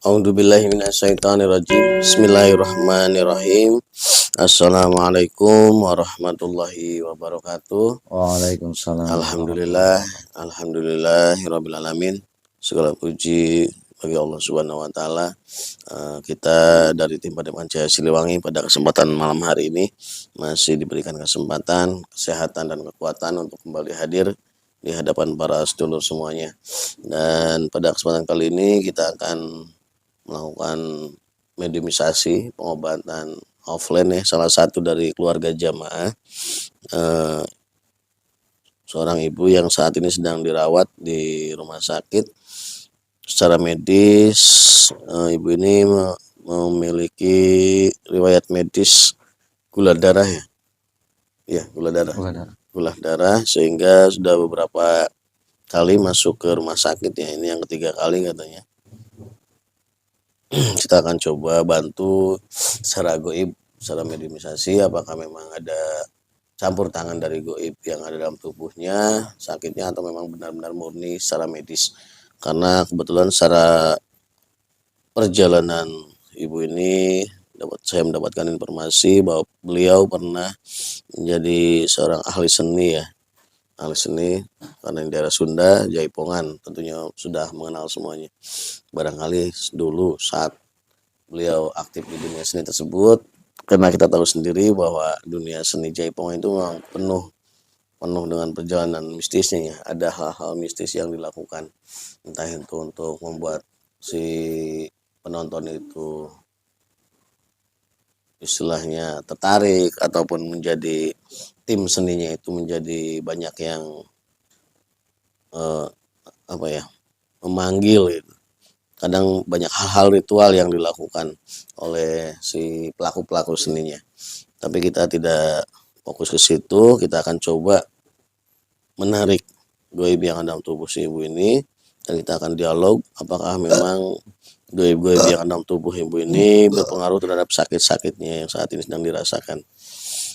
A'udzubillahi minasyaitonirrajim. Bismillahirrahmanirrahim. Assalamualaikum warahmatullahi wabarakatuh. Waalaikumsalam warahmatullahi Alhamdulillah, wabarakatuh. alhamdulillahirabbil alamin. Segala puji bagi Allah Subhanahu wa taala. Kita dari tim Padepokan Cahaya Siliwangi pada kesempatan malam hari ini masih diberikan kesempatan, kesehatan dan kekuatan untuk kembali hadir di hadapan para sedulur semuanya. Dan pada kesempatan kali ini kita akan melakukan mediumisasi pengobatan offline ya, salah satu dari keluarga jamaah, seorang ibu yang saat ini sedang dirawat di rumah sakit. Secara medis, ibu ini memiliki riwayat medis gula darah ya, gula darah sehingga sudah beberapa kali masuk ke rumah sakit ya, ini yang ketiga kali katanya. Kita akan coba bantu secara goib, secara mediumisasi, apakah memang ada campur tangan dari goib yang ada dalam tubuhnya sakitnya atau memang benar-benar murni secara medis. Karena kebetulan secara perjalanan ibu ini saya mendapatkan informasi bahwa beliau pernah menjadi seorang ahli seni ya, ahli seni karena di daerah Sunda, Jaipongan, tentunya sudah mengenal semuanya. Barangkali dulu saat beliau aktif di dunia seni tersebut, karena kita tahu sendiri bahwa dunia seni Jaipongan itu memang penuh dengan perjalanan mistisnya ya. Ada hal-hal mistis yang dilakukan, entah itu untuk membuat si penonton itu istilahnya tertarik ataupun menjadi tim seninya itu menjadi banyak yang memanggil gitu. Kadang banyak hal-hal ritual yang dilakukan oleh si pelaku-pelaku seninya. Tapi kita tidak fokus ke situ, kita akan coba menarik goib yang ada dalam tubuh si ibu ini dan kita akan dialog apakah memang goib-goib yang ada dalam tubuh ibu ini berpengaruh terhadap sakit-sakitnya yang saat ini sedang dirasakan.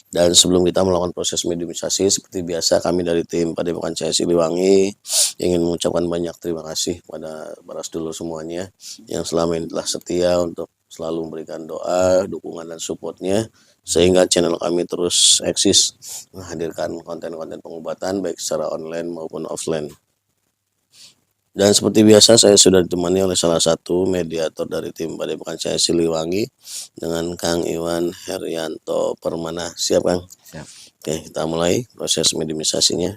Dan sebelum kita melakukan proses mediumisasi, seperti biasa kami dari tim Padepokan Cahaya Siliwangi ingin mengucapkan banyak terima kasih pada para sedulur semuanya yang selama ini telah setia untuk selalu memberikan doa, dukungan dan supportnya sehingga channel kami terus eksis menghadirkan konten-konten pengobatan baik secara online maupun offline. Dan seperti biasa saya sudah ditemani oleh salah satu mediator dari tim Padepokan Cahaya Siliwangi dengan Kang Iwan Herianto Permana. Siap Kang? Siap. Oke, kita mulai proses mediumisasinya.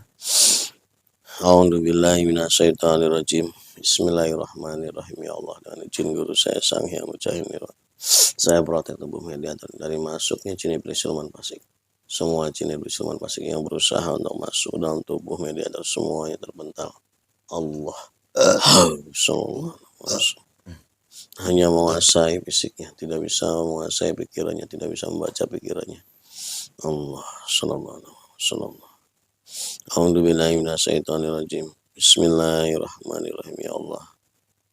A'udzubillahi minasyaitonirrajim. Bismillahirrahmanirrahim. Ya Allah, dengan izin guru saya Sang Hyang Mujahid Nirwan, saya protek tubuh mediator dari masuknya jin iblis siluman fasik. Semua jin iblis siluman fasik yang berusaha untuk masuk dalam tubuh mediator semuanya terbental. Allah. Hanya menguasai fisiknya, tidak bisa menguasai pikirannya, tidak bisa membaca pikirannya. Allah sallallahu. A'udzubillahi minasyaitonirrajim. Bismillahirrahmanirrahim. Ya Allah,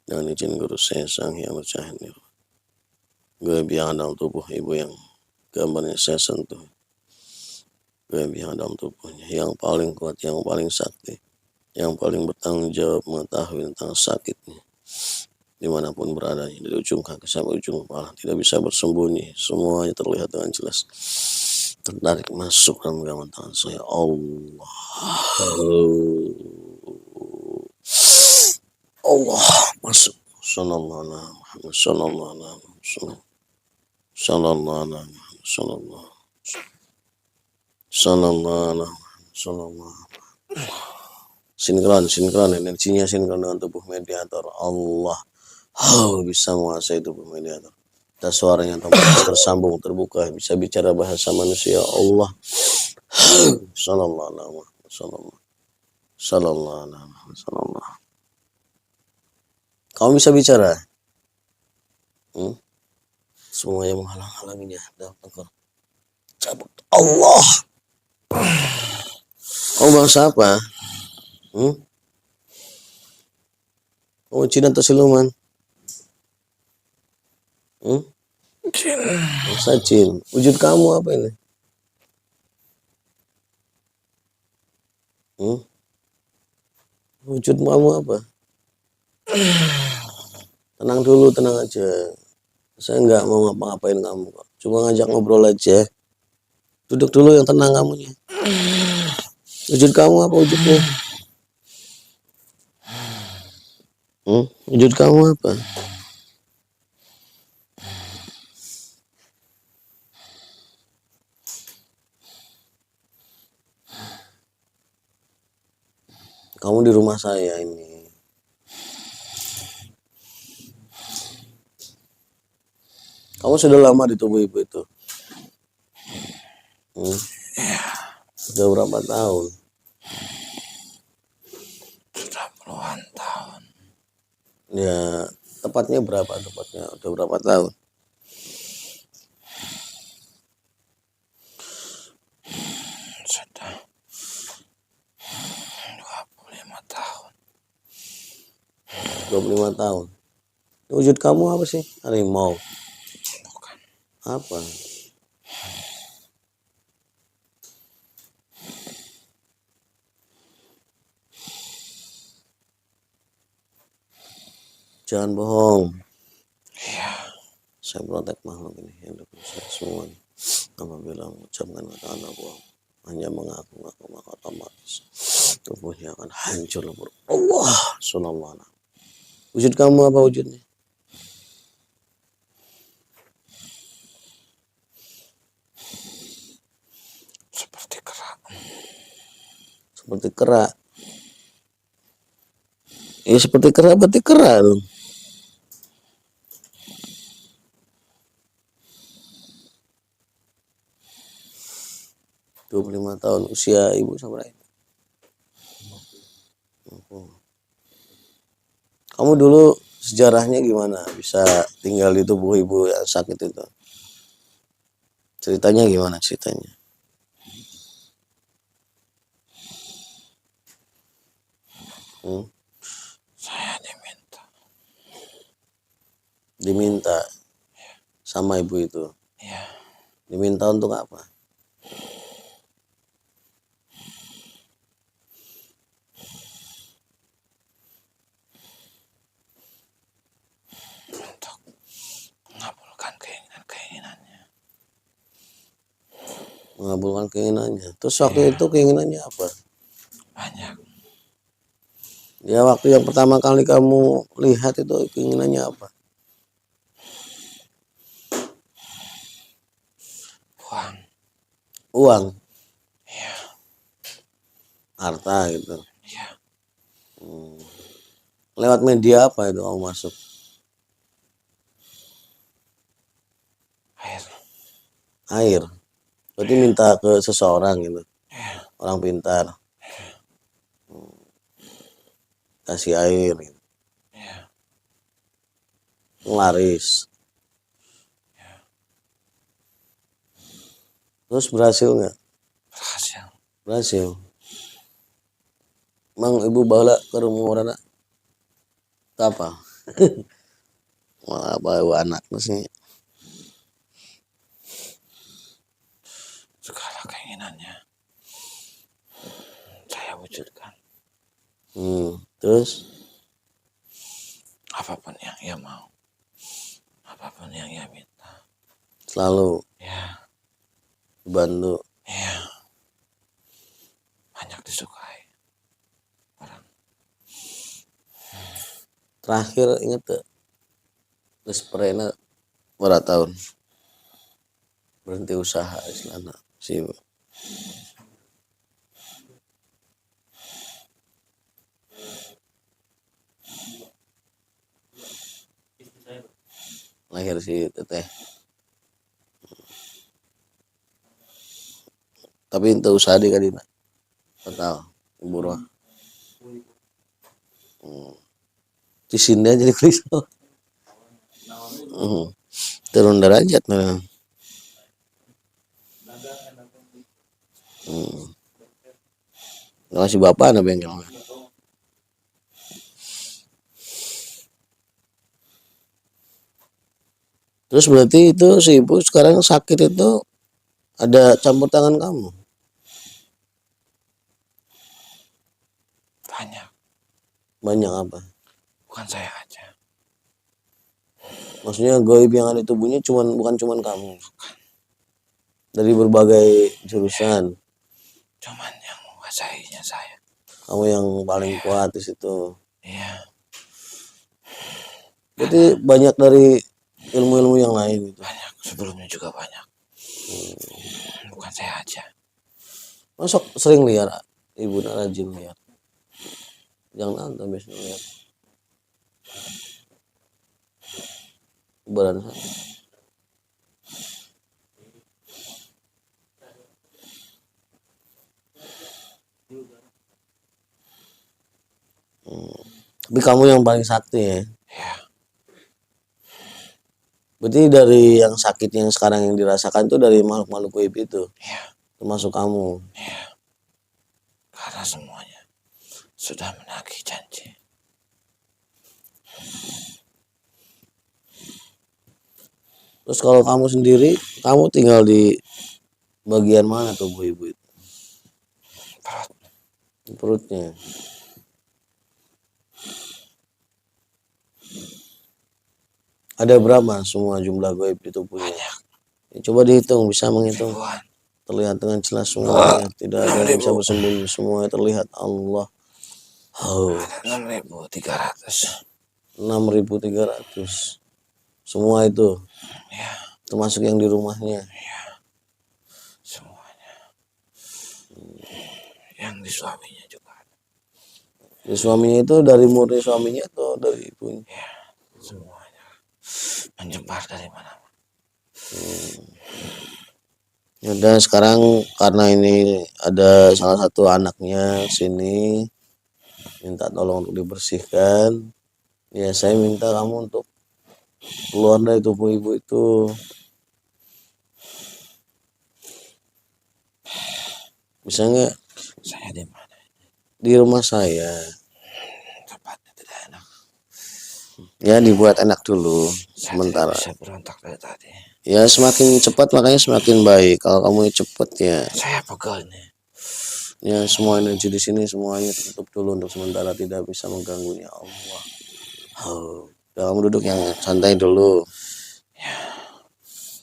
dengan izin guru saya Sang Hyang Mujahid Nirwan, goib yang dalam tubuh ibu yang gambarnya saya sentuh, goib yang dalam tubuhnya yang paling kuat, yang paling sakti, yang paling bertanggung jawab mengetahui tentang sakitnya dimanapun berada, dari ujung kaki sampai ujung kepala, tidak bisa bersembunyi, semuanya terlihat dengan jelas, tertarik masuk dalam genggaman tangan saya. Allah masuk. Sallallahu alaihi Muhammad sallallahu alaihi wasallam. Sallallahu alaihi Muhammad sallallahu alaihi wasallam. Sinkron energinya sinkron dengan tubuh mediator. Allah bisa menguasai tubuh mediator. Dan suaranya tersambung, terbuka, bisa bicara bahasa manusia. Allah sallallahu alaihi wasallam. Sallallahu alaihi wasallam. Kamu bisa bicara? Semua yang menghalang-halanginya dalam engkau cabut. Allah. Kamu bangsa apa? Kamu jin atau siluman? Jin. Bangsa jin. Wujud kamu apa ini? Wujud kamu apa? Tenang dulu, tenang aja. Saya nggak mau ngapa-ngapain kamu kok. Cuma ngajak ngobrol aja. Duduk dulu yang tenang kamunya. Wujud kamu apa wujudnya? Wujud kamu apa? Kamu di rumah saya ini. Kamu sudah lama di tubuh ibu itu? Sudah berapa tahun? Sudah puluhan tahun. Ya, tepatnya berapa? Tepatnya udah berapa tahun? Sudah 25 tahun. 25 tahun. Wujud kamu apa sih? Harimau. Bukan. Apa? Jangan bohong. Iya. Saya protek makhluk ini yang saya semuanya. Apabila mengucapkan kata-kata bohong, hanya mengaku-ngaku maka otomatis tubuhnya akan hancur lebur. Allah, subhanallah. Wujud kamu apa wujudnya? Seperti kerak. Seperti kera. Ya seperti kera, berarti kera dong. Dua 25 tahun usia ibu sampai ini. Kamu dulu sejarahnya gimana bisa tinggal di tubuh ibu yang sakit itu? Ceritanya gimana ceritanya? Saya diminta. Diminta sama ibu itu. Iya. Diminta untuk apa? Untuk mengabulkan keinginan-keinginannya. Mengabulkan keinginannya. Terus waktu itu keinginannya apa? Banyak. Ya waktu yang pertama kali kamu lihat itu keinginannya apa? Uang. Uang, Iya. harta gitu. Iya. Lewat media apa itu kamu masuk? Air. Air. Berarti minta ke seseorang gitu. Iya. Orang pintar. Kasih air gitu. Iya. Laris. Terus berhasil nggak? Berhasil. Berhasil. Mang ibu bawa ke rumah orang apa? Malah bawa anak sih. Segala keinginannya saya wujudkan. Terus Apapun yang ia mau. Apapun yang ia minta. selalu Ya. dibantu. Iya. Banyak disukai orang. Terakhir inget tuh. Terus perena berapa tahun? Berhenti usaha istilahnya sih. Lahir si teteh. Tapi itu usaha di kadina. Total ibu roh. Di sini jadi kristal. Turun derajat nah. Masih bapak ada bengkel. Terus berarti itu si ibu sekarang sakit itu ada campur tangan kamu. Banyak. Banyak apa? Bukan saya aja. Maksudnya gaib yang ada di tubuhnya bukan cuman kamu. Dari berbagai jurusan. Cuman yang menguasainya saya. Kamu yang paling kuat di situ. Iya. Berarti banyak dari ilmu-ilmu yang lain gitu. Banyak. Sebelumnya juga banyak. Bukan saya aja. Masuk sering lihat ibu rajin lihat. Jangan nonton biasanya lihat. Badan saya. Tapi kamu yang paling sakti ya. Iya. Berarti dari yang sakit yang sekarang yang dirasakan itu dari makhluk-makhluk gaib itu. Iya. Termasuk kamu. Iya. Karena semuanya sudah menagih janji. Terus kalau kamu sendiri, kamu tinggal di bagian mana tuh Bu Ibu itu? Perut. Di perutnya. Ada berapa semua jumlah gaib itu punya? Banyak. Ya, coba dihitung, bisa menghitung. Ribuan. Terlihat dengan jelas semuanya. Tidak ada yang bisa 6.000. bersembunyi. Semuanya terlihat Allah. Oh, Ada 6.300. 6.300. Semua itu. Ya. Termasuk yang di rumahnya. Ya. Semuanya. Yang di suaminya juga ada. Di suaminya itu dari murni suaminya atau dari ibunya? Ya. Semuanya. Menyebar dari mana-mana. Ya udah sekarang karena ini ada salah satu anaknya sini minta tolong untuk dibersihkan. Ya saya minta kamu untuk keluar dari tubuh ibu itu. Bisa nggak? Saya di mana? Di rumah saya. Tempatnya tidak enak. Ya dibuat enak dulu Saya sementara. tidak bisa berontak dari tadi. Ya semakin cepat makanya semakin baik. Kalau kamu cepat ya. Saya pegel nih. Ya semua energi di sini semuanya tutup dulu untuk sementara tidak bisa mengganggunya Allah. Oh, udah kamu duduk yang santai dulu.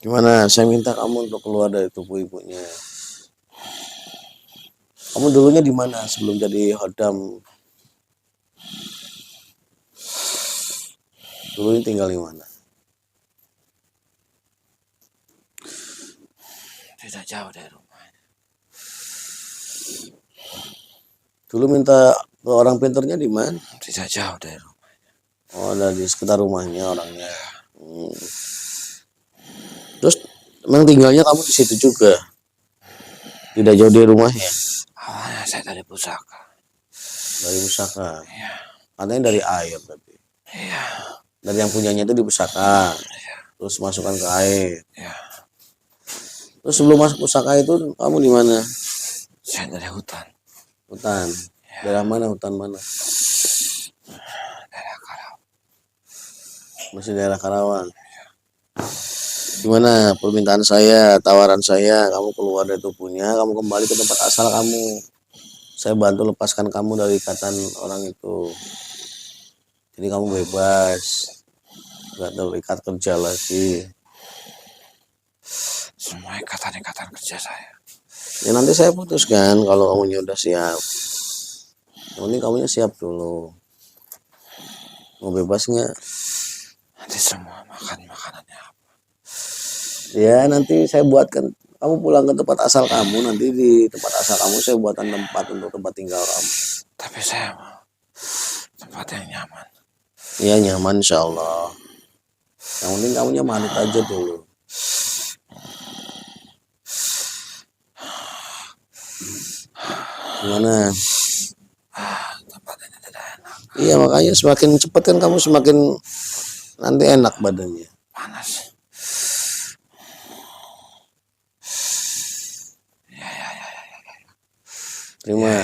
Gimana? Saya minta kamu untuk keluar dari tubuh ibunya. Kamu dulunya di mana sebelum jadi hodam? Dulunya tinggal di mana? Tidak jauh dari rumah. Dulu minta ke orang pinternya di mana? Tidak jauh dari rumah. Oh, ada di sekitar rumahnya orangnya. Terus emang tinggalnya kamu di situ juga? Tidak jauh dari rumahnya? Awalnya saya dari pusaka. Dari pusaka. Iya. Katanya dari air tapi. Iya. Dari yang punyanya itu di pusaka. Terus masukkan ke air. Iya. Terus sebelum masuk pusaka itu kamu di mana? Saya dari hutan. Hutan. Daerah mana? Hutan mana? Daerah Karawang. Masih daerah Karawang. Gimana permintaan saya, tawaran saya, kamu keluar dari tubuhnya, kamu kembali ke tempat asal kamu. Saya bantu lepaskan kamu dari ikatan orang itu. Jadi kamu bebas, nggak terikat kerja lagi. Semua ikatan-ikatan kerja saya. Ya nanti saya putuskan kalau kamunya udah siap. Yang penting kamunya siap dulu. Mau bebas nggak? Nanti semua makan makanannya apa? Ya nanti saya buatkan. Kamu pulang ke tempat asal kamu, nanti di tempat asal kamu saya buatkan tempat untuk tempat tinggal kamu. Tapi saya mau tempat yang nyaman. Ya nyaman insya Allah. Yang penting kamunya manut aja dulu. Gimana? Tempatnya tidak enak. Iya makanya semakin cepat kan kamu semakin nanti enak badannya. Panas. Terima.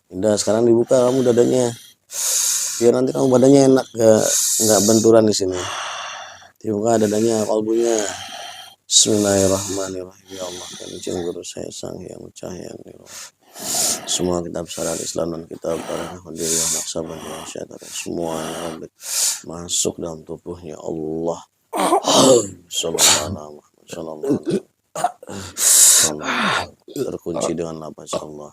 Udah sekarang dibuka kamu dadanya. Biar nanti kamu badannya enak, nggak benturan di sini. Dibuka dadanya, kalbunya. Bismillahirrahmanirrahim. Ya Allah, kan izin guru saya sang yang cahaya. semua kitab syariat Islam dan kitab Tarekat Qadiriyah Naqsabandiyah Syaitan semuanya masuk dalam tubuhnya Allah. Sallallahu alaihi wasallam. Terkunci dengan nafas Allah.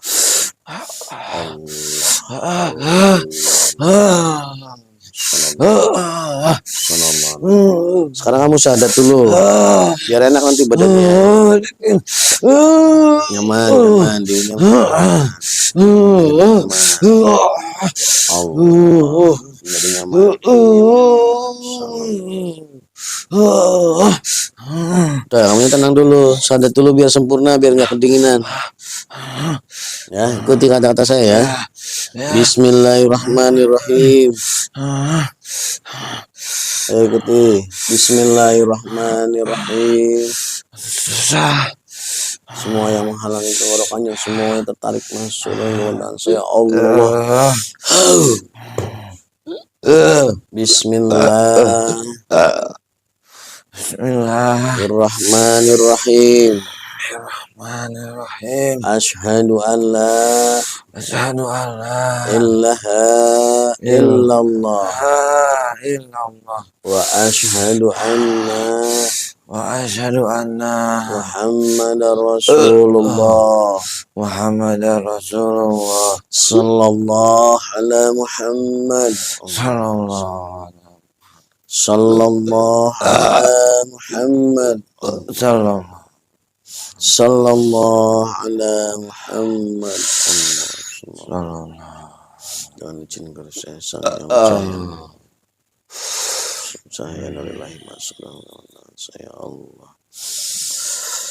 Sekarang kamu syahadat dulu biar enak nanti badannya nyaman di nyaman Allah jadi nyaman. Udah, kamu tenang dulu, syahadat dulu biar sempurna, biar nggak kedinginan. Ya, ikuti kata-kata saya ya. Bismillahirrahmanirrahim. Ayo ikuti. Bismillahirrahmanirrahim. Semua yang menghalangi tenggorokannya semuanya tertarik masuk dalam saya Allah. Bismillahirrahmanirrahim. Asyhadu an la ilaha illallah wa asyhadu anna Muhammadar Rasulullah sallallahu ala Muhammad sallallahu ala Muhammad sallallahu ala Muhammad. Jangan izin kersesaan yang saya dari lahir masuk dalam saya Allah.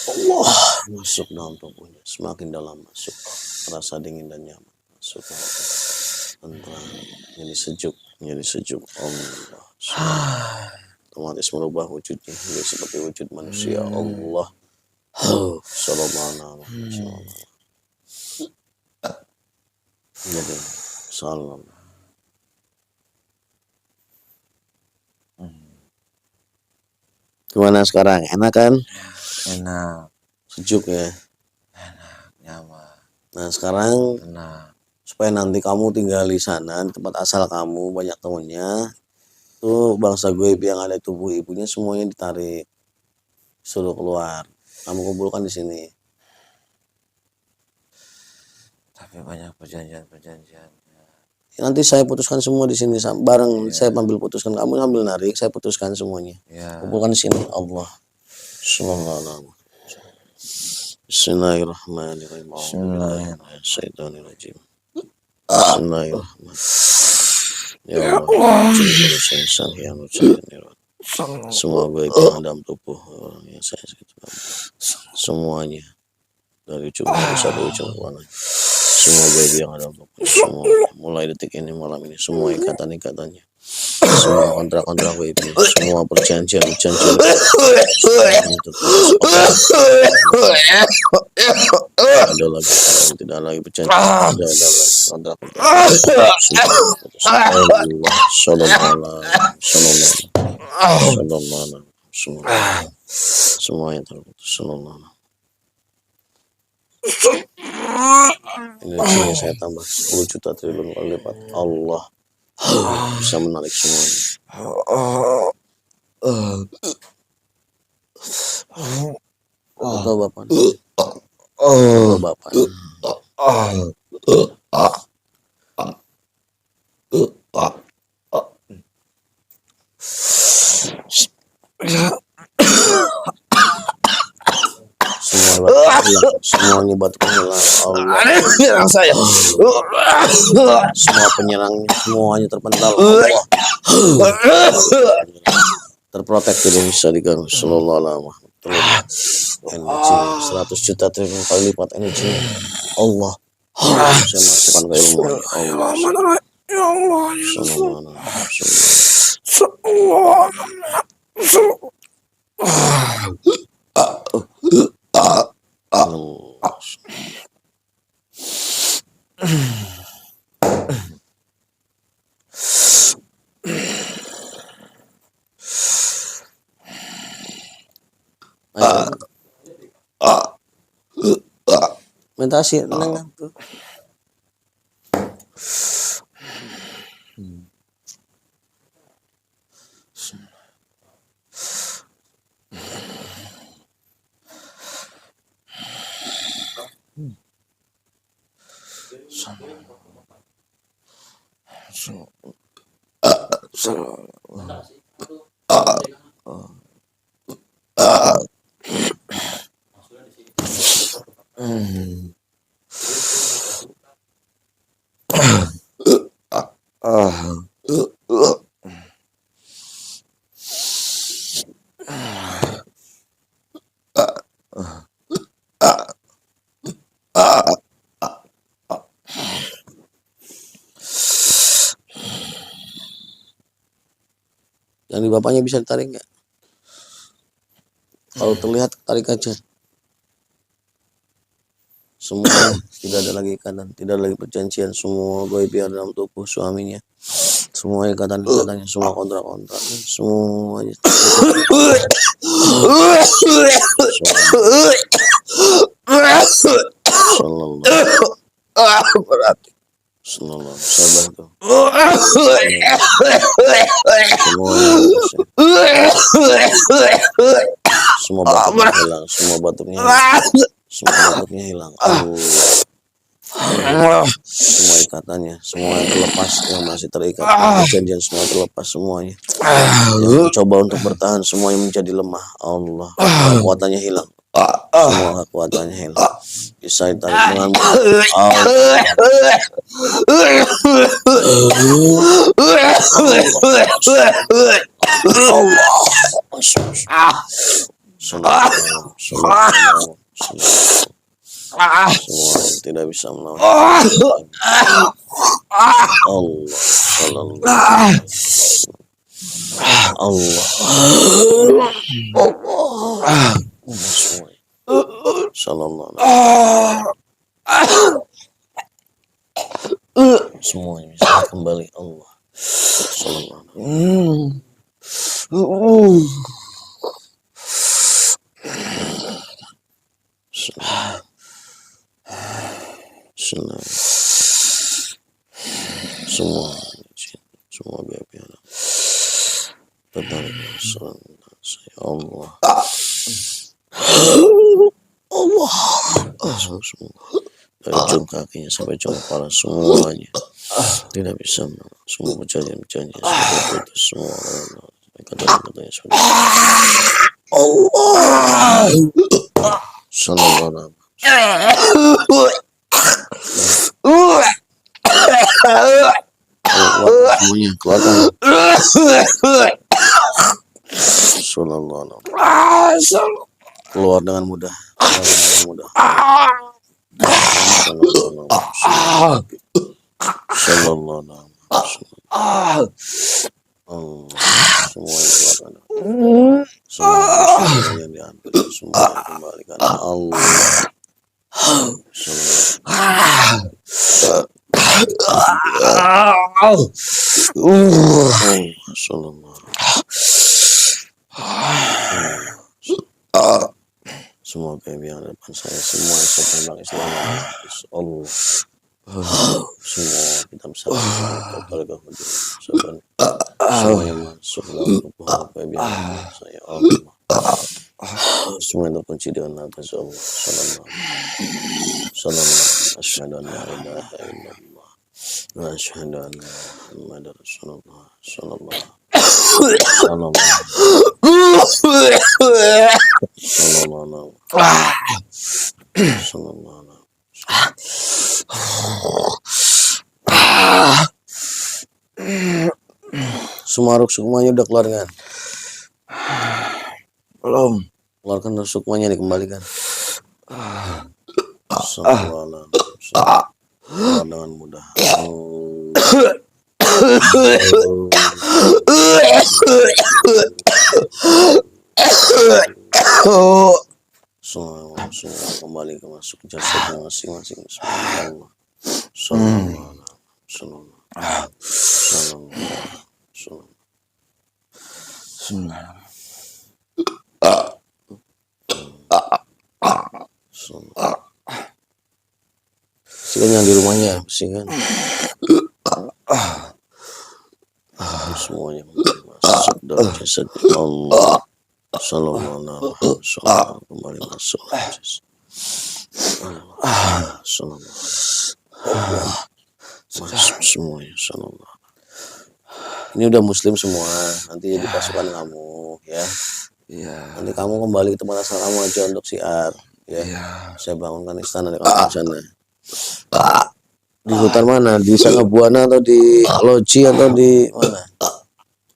Allah masuk dalam tubuhnya, semakin dalam masuk, terasa dingin dan nyaman masuk tentram, menjadi sejuk Allah. Otomatis merubah wujudnya menjadi seperti wujud manusia Allah. Sallallahu alaihi wasallam. Jadi salam. Gimana sekarang? Enak kan? Enak, Sejuk ya. nyaman, Nah sekarang tenang. supaya nanti kamu tinggal di sana di tempat asal kamu banyak temennya, tuh bangsa gue yang ada tubuh ibunya semuanya ditarik, suruh keluar. Kamu kumpulkan di sini. Tapi banyak perjanjian. Nanti saya putuskan semua di sini bareng. Saya ambil putuskan, kamu ambil narik, saya putuskan semuanya. Ya. Kumpulkan di sini. Allah. Sallallahu. Bismillahirrahmanirrahim. Bismillahirrahmanirrahim. Bismillahirrahmanirrahim. Ya Allah. Semua baik yang dalam tubuh orang yang saya sekitar. Semuanya dari ujung satu ujung ke mana. Semua baik yang ada semua mulai detik ini malam ini semua ikatan-ikatannya semua kontrak-kontrak ini semua perjanjian ada lagi tidak lagi perjanjian ada lagi kontrak semua yang terputus energinya saya tambah 10 juta triliun kali lipat. Allah bisa menarik semuanya. Atau bapak semuanya batu hilang Allah Nyerang saya. semua penyerangnya semuanya terpental Allah terprotek tidak bisa diganggu sallallahu alaihi wasallam energinya 100 juta triliun kali lipat energinya Allah saya masukkan ke ilmu Allah Ya Allah. sallallahu alaihi Meditasi tenang tuh. Yang di bapaknya bisa ditarik nggak? Kalau terlihat tarik aja. Semua tidak ada lagi ikatan, tidak ada lagi perjanjian, semua goib yang dalam tubuh suaminya, semua ikatan-ikatannya, semua kontrak-kontraknya, semuanya. Berarti. Sallallahu sabar tuh. Semua batuknya hilang, semua batuknya hilang, semua batuknya hilang. Semua ikatannya, semua yang terlepas, yang masih terikat, perjanjian semua terlepas semuanya. Yang coba untuk bertahan, semuanya menjadi lemah. Allah, kekuatannya hilang, semua kekuatannya hilang. Bisa ditarik dengan semua yang tidak bisa melawan Allah. Sallallahu semuanya bisa kembali Allah. Sallallahu semua biar tertarik saya Allah. Semua dari ujung kakinya sampai ujung kepala semuanya tidak bisa semua perjanjian seperti itu semua kata-katanya seperti Allah. Sallallahu semuanya keluarkan. Sallallahu keluar dengan mudah. Sallallahu semua keluarkan. Semua yang diambil semua dikembalikan Allah. Semua gaib yang ada depan saya, semua yang saya tembak Islam Allah. Semua kita bersama semua yang masuk dalam tubuh gaib yang ada saya Allah. Semua yang terkunci dengan nama Allah. Sallallahu asyhadu an la ilaha illallah wa asyhadu anna Muhammadar Rasulullah sallallahu semua ruk sukmanya udah keluar kan? Belum. Keluarkan sukmanya dikembalikan. Dengan mudah. Semua kembali ke masuk jasadnya masing-masing. Allah. bersihkan yang di rumahnya, bersihkan semuanya masuk dalam jasad Allah. Sallallahu alaihi wasallam kembali masuk dalam jasad Allah. Sallallahu masuk semuanya. Sallallahu. Ini udah muslim semua, nanti jadi pasukan kamu ya. Iya. Nanti kamu kembali ke tempat asal kamu aja untuk siar ya. Iya. Saya bangunkan istana di kampung sana. Di hutan mana? Di Sangabuana atau di Loji atau di mana?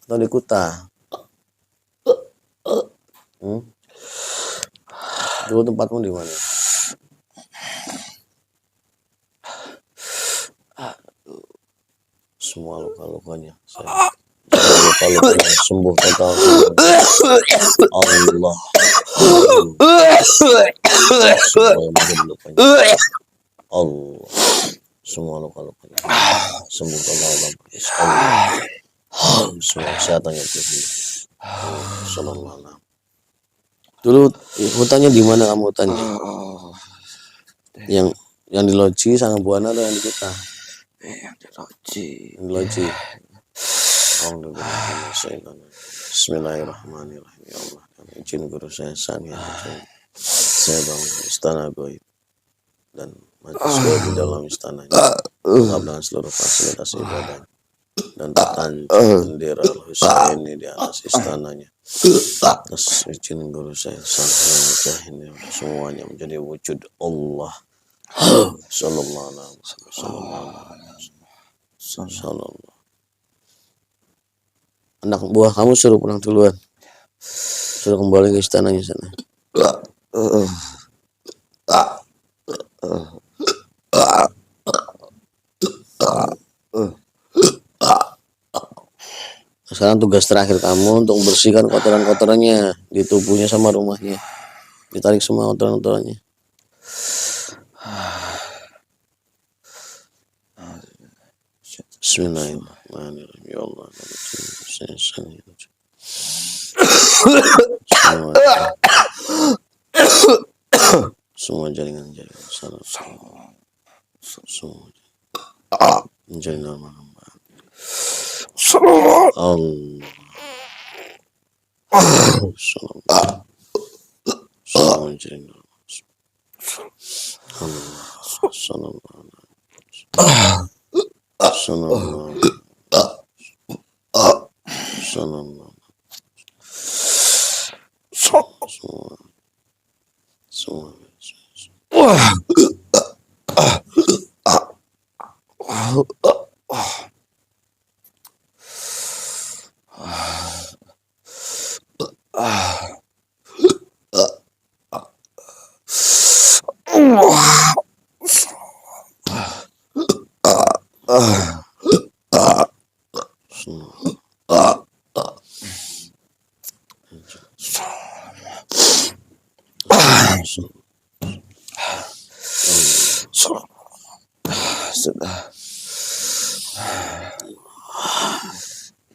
Atau di Kuta? Dulu tempatmu di mana? Semua luka-lukanya luka-lukanya sembuh total. Allah. Semua yang menjadi lukanya Allah. Semua luka-lukanya sembuh total. Allah. Semua kesehatannya terus. Sallallahu. Dulu hutannya di mana kamu hutannya? Yang di Loji, Sangabuana atau yang di Kuta? Yang di Loji. Yang di Loji. Bismillahirrahmanirrahim. Ya Allah, izin guru saya Sani saya bangun istana goib dan majlis goib di dalam istananya, lengkap dengan seluruh fasilitas ibadah dan tertancap bendera Al-Husaini di atas istananya. Terus izin guru saya Sani ini semuanya menjadi wujud Allah. Sallallahu alaihi wasallam. Anak buah kamu suruh pulang duluan, suruh kembali ke istananya sana. Sekarang tugas terakhir kamu untuk membersihkan kotoran-kotorannya di tubuhnya sama rumahnya. Ditarik semua kotoran-kotorannya. Bismillahirrahmanirrahim. Ya Allah, semua jaringan-jaringan semua menjadi normal kembali. Allah. Semua menjadi normal. Allah. Sallallahu. Sallallahu. Sallallahu. Semua.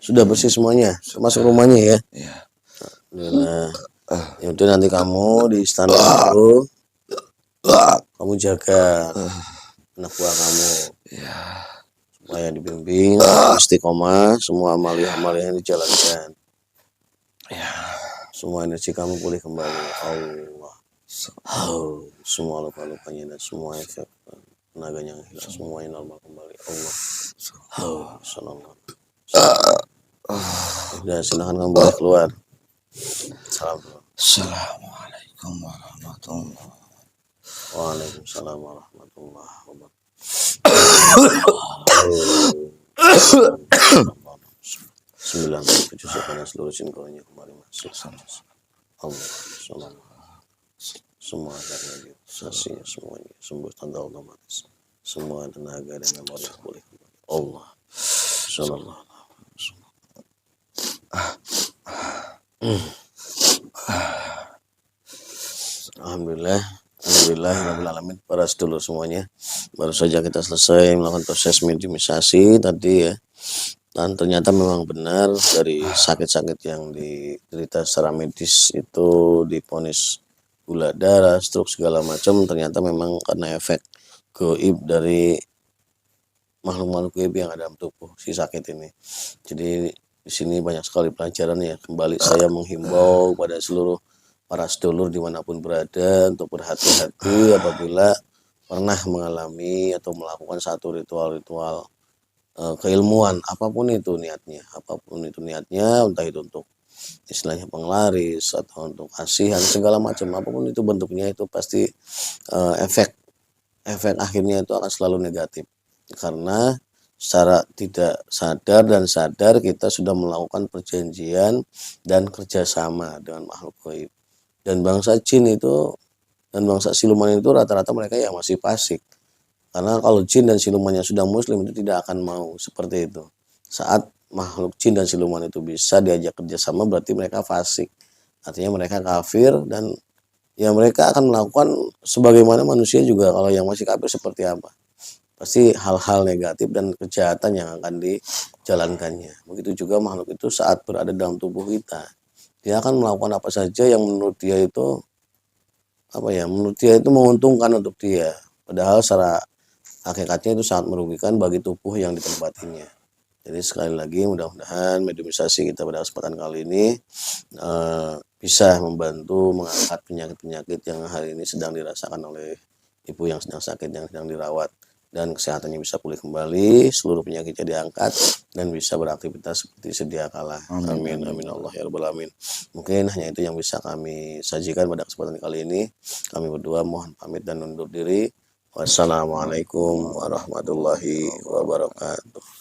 Sudah bersih semuanya, masuk rumahnya ya. Iya. Nah, ya udah nanti kamu di istana itu, kamu jaga anak buah kamu, supaya dibimbing, istiqomah, semua amal yang dijalankan. Semua energi kamu pulih kembali. Allah. Semua luka-lukanya dan semua efek tenaganya hilang, semuanya normal kembali. Allah. Sallallahu. Udah, silakan kamu boleh keluar. Assalamualaikum warahmatullahi wabarakatuh. Waalaikumsalam warahmatullahi wabarakatuh. Sembilan tujuh sekarang seluruh sinkronnya kembali masuk. Allah. Semua dari sasinya semuanya sembuh tanpa otomatis. Semua tenaga dan memori pulih kembali. Allah. Sallallahu. Alhamdulillah Rabbil Alamin. Para sedulur semuanya, baru saja kita selesai melakukan proses mediumisasi tadi ya, dan ternyata memang benar dari sakit-sakit yang diderita secara medis itu diponis gula darah, stroke segala macam, ternyata memang karena efek gaib dari makhluk-makhluk gaib yang ada dalam tubuh si sakit ini. Jadi di sini banyak sekali pelajaran ya. Kembali saya menghimbau pada seluruh para sedulur dimanapun berada untuk berhati-hati apabila pernah mengalami atau melakukan satu ritual-ritual keilmuan apapun itu niatnya, entah itu untuk istilahnya penglaris atau untuk asihan segala macam apapun itu bentuknya, itu pasti efek akhirnya itu akan selalu negatif karena secara tidak sadar dan sadar kita sudah melakukan perjanjian dan kerjasama dengan makhluk gaib. Dan bangsa jin itu dan bangsa siluman itu rata-rata mereka yang masih fasik. Karena kalau jin dan silumannya sudah muslim itu tidak akan mau seperti itu. Saat makhluk jin dan siluman itu bisa diajak kerjasama berarti mereka fasik. Artinya mereka kafir dan ya mereka akan melakukan sebagaimana manusia juga kalau yang masih kafir seperti apa. Pasti hal-hal negatif dan kejahatan yang akan dijalankannya. Begitu juga makhluk itu saat berada dalam tubuh kita. Dia akan melakukan apa saja yang menurut dia itu menguntungkan untuk dia. Padahal secara hakikatnya itu sangat merugikan bagi tubuh yang ditempatinya. Jadi sekali lagi mudah-mudahan mediumisasi kita pada kesempatan kali ini bisa membantu mengangkat penyakit-penyakit yang hari ini sedang dirasakan oleh ibu yang sedang sakit, yang sedang dirawat, dan kesehatannya bisa pulih kembali, seluruh penyakitnya diangkat dan bisa beraktivitas seperti sedia kala. Amin amin Allah ya rabbal alamin. Mungkin hanya itu yang bisa kami sajikan pada kesempatan kali ini. Kami berdua mohon pamit dan undur diri. Wassalamualaikum warahmatullahi wabarakatuh.